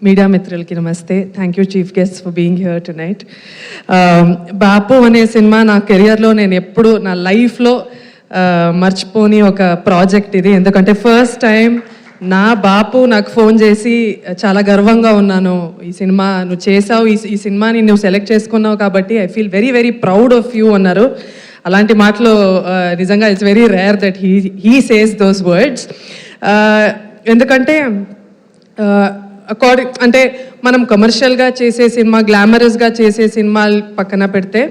Media మిత్రులకి నమస్తే. Thank you chief guest for being here tonight. Bapu అనే సినిమా నా కెరియర్లో నేను ఎప్పుడు నా లైఫ్లో మర్చిపోని ఒక ప్రాజెక్ట్ ఇది. ఎందుకంటే ఫస్ట్ టైం నా బాపు నాకు ఫోన్ చేసి చాలా గర్వంగా ఉన్నాను, ఈ సినిమా నువ్వు చేసావు, ఈ సినిమాని నువ్వు సెలెక్ట్ చేసుకున్నావు కాబట్టి I feel very very proud of you అన్నారు. అలాంటి మాటలు నిజంగా it's very rare that he says those words. ఎందుకంటే అంటే మనం కమర్షియల్గా చేసే సినిమా, గ్లామరస్గా చేసే సినిమాలు పక్కన పెడితే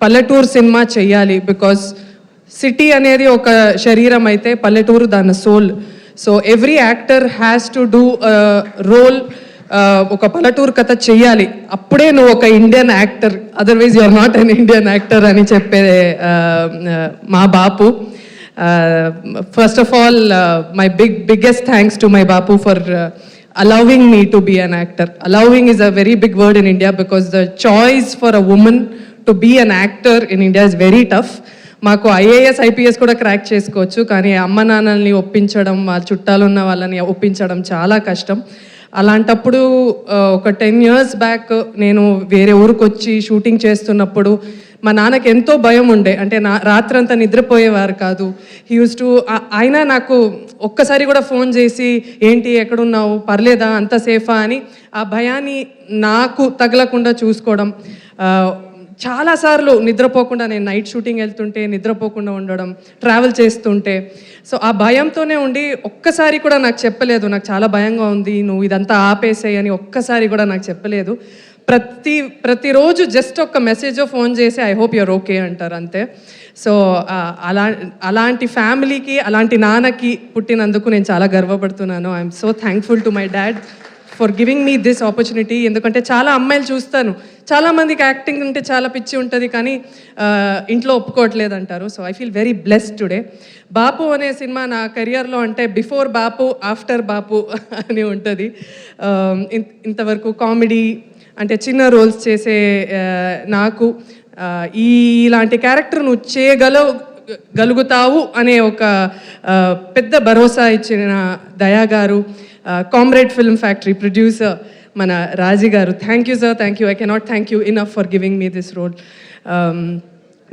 పల్లెటూరు సినిమా చెయ్యాలి. బికాస్ సిటీ అనేది ఒక శరీరం అయితే పల్లెటూరు దాని soul. So every actor has to do role. ఒక పల్లెటూరు కథ చెయ్యాలి, అప్పుడే నువ్వు ఒక Indian actor, otherwise you are not an Indian actor అని చెప్పే మా Bapu. First of all, my biggest thanks to my Bapu for allowing me to be an actor. Allowing is a very big word in India because the choice for a woman to be an actor in India is very tough. మాకు IAS IPS కూడా crack చేసుకోవచ్చు, కానీ అమ్మ నాన్నల్ని ఒప్పించడం, వాళ్ళ చుట్టాలు ఉన్న వాళ్ళని ఒప్పించడం చాలా కష్టం. అలాంటప్పుడు ఒక 10 years బ్యాక్ నేను వేరే ఊరికి వచ్చి షూటింగ్ చేస్తున్నప్పుడు మా నాన్నకి ఎంతో భయం ఉండే. అంటే రాత్రంతా నిద్రపోయేవారు కాదు. హీ యూస్ టు, ఆయన నాకు ఒక్కసారి కూడా ఫోన్ చేసి ఏంటి ఎక్కడున్నావు, పర్లేదా, అంత సేఫా అని ఆ భయాన్ని నాకు తగలకుండా చూసుకోవడం. చాలాసార్లు నిద్రపోకుండా, నేను నైట్ షూటింగ్ వెళ్తుంటే నిద్రపోకుండా ఉండడం, ట్రావెల్ చేస్తుంటే. సో ఆ భయంతోనే ఉండి ఒక్కసారి కూడా నాకు చెప్పలేదు నాకు చాలా భయంగా ఉంది, నువ్వు ఇదంతా ఆపేసేయి అని ఒక్కసారి కూడా నాకు చెప్పలేదు. ప్రతిరోజు జస్ట్ ఒక మెసేజో ఫోన్ చేసి ఐ హోప్ యూర్ ఓకే అంటారు అంతే. సో అలాంటి ఫ్యామిలీకి, అలాంటి నాన్నకి పుట్టినందుకు నేను చాలా గర్వపడుతున్నాను. I'm so thankful to my dad for giving me this opportunity. ఎందుకంటే చాలా అమ్మాయిలు చూస్తాను, చాలామందికి యాక్టింగ్ అంటే చాలా పిచ్చి ఉంటుంది, కానీ ఇంట్లో ఒప్పుకోవట్లేదు అంటారు. So I feel very blessed today. Bapu అనే సినిమా నా కెరియర్లో అంటే బిఫోర్ బాపు ఆఫ్టర్ బాపు అని ఉంటుంది. ఇంతవరకు కామెడీ అంటే చిన్న రోల్స్ చేసే నాకు ఇలాంటి క్యారెక్టర్ నువ్వు చేయగలుగుతావు అనే ఒక పెద్ద భరోసా ఇచ్చిన దయా గారు, కామ్రేడ్ ఫిల్మ్ ఫ్యాక్టరీ ప్రొడ్యూసర్ మన Raji garu, thank you sir, thank you. I cannot thank you enough for giving me this role.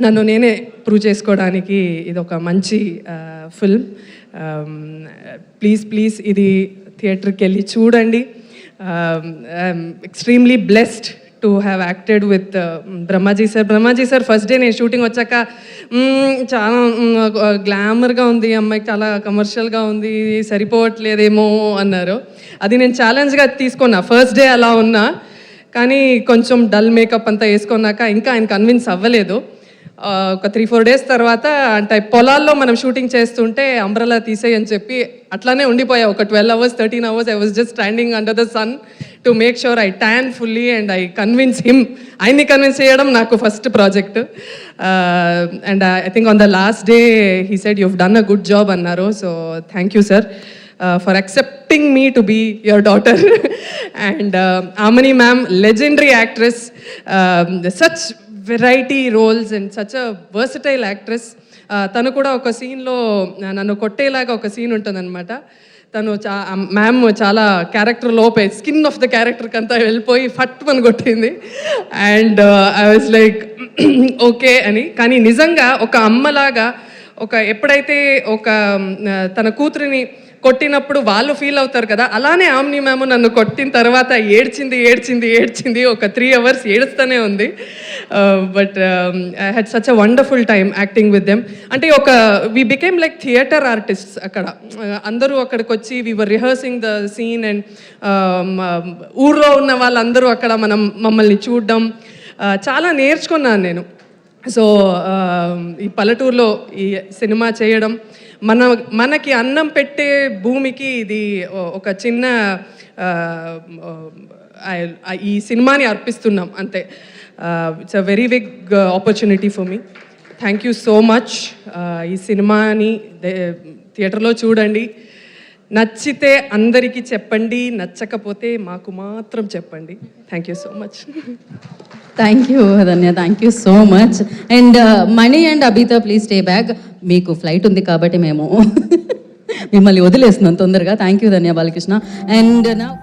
నన్ను నేనే ప్రూవ్ చేసుకోవడానికి ఇది ఒక మంచి ఫిల్మ్. ప్లీజ్ ఇది థియేటర్కి వెళ్ళి చూడండి. I'm extremely blessed to have acted with Brahmaji sir first day నేను షూటింగ్ వచ్చాక చాలా గ్లామర్గా ఉంది అమ్మాయికి, చాలా కమర్షియల్గా ఉంది, సరిపోవట్లేదేమో అన్నారు. అది నేను ఛాలెంజ్గా తీసుకున్నా. ఫస్ట్ డే అలా ఉన్నా, కానీ కొంచెం డల్ మేకప్ అంతా వేసుకున్నాక ఇంకా ఆయన కన్విన్స్ అవ్వలేదు. ఒక 3-4 days తర్వాత అంటే పొలాల్లో మనం షూటింగ్ చేస్తుంటే అంబ్రెలా తీసేయి అని చెప్పి అట్లానే ఉండిపోయా. ఒక 12 hours 13 hours I was just standing under the sun to make sure I tan fully and I convince him. ఆయన్ని కన్విన్స్ చేయడం నాకు first project. And I think on the last day he said you've done a good job అన్నారు. So thank you sir for accepting me to be your daughter. And Amani ma'am, legendary actress, such variety roles and such a versatile actress. తను కూడా ఒక సీన్లో నన్ను కొట్టేలాగా ఒక scene ఉంటుందన్నమాట. తను ma'am చాలా క్యారెక్టర్ లోపే స్కిన్ ఆఫ్ ద క్యారెక్టర్కి అంతా వెళ్ళిపోయి ఫట్ అని కొట్టింది. And I was like okay అని. కానీ నిజంగా ఒక అమ్మలాగా ఎప్పుడైతే తన కూతురిని కొట్టినప్పుడు వాళ్ళు ఫీల్ అవుతారు కదా, అలానే ఆమ్ని మ్యామ్ నన్ను కొట్టిన తర్వాత ఏడ్చింది. ఒక 3 hours ఏడుస్తూనే ఉంది. But I had such a wonderful time acting with them. అంటే we became like theatre artists. అక్కడ అందరూ అక్కడికి వచ్చి we were rehearsing the scene and ఊర్లో ఉన్న వాళ్ళందరూ అక్కడ మమ్మల్ని చూడడం చాలా నేర్చుకున్నాను నేను. సో ఈ పల్లెటూరులో ఈ సినిమా చేయడం, మనకి అన్నం పెట్టే భూమికి ఇది ఒక చిన్న ఈ సినిమాని అర్పిస్తున్నాం అంతే. It's a very big opportunity for me. Thank you so much. ఈ సినిమాని థియేటర్లో చూడండి, నచ్చితే అందరికీ చెప్పండి, నచ్చకపోతే మాకు మాత్రం చెప్పండి. Thank you so much. Thank you Dhanya, thank you so much. And Mani and Abitha please stay back. మీకు ఫ్లైట్ ఉంది కాబట్టి మేము మిమ్మల్ని వదిలేస్తున్నాను తొందరగా. Thank you Dhanya Balakrishna. And నా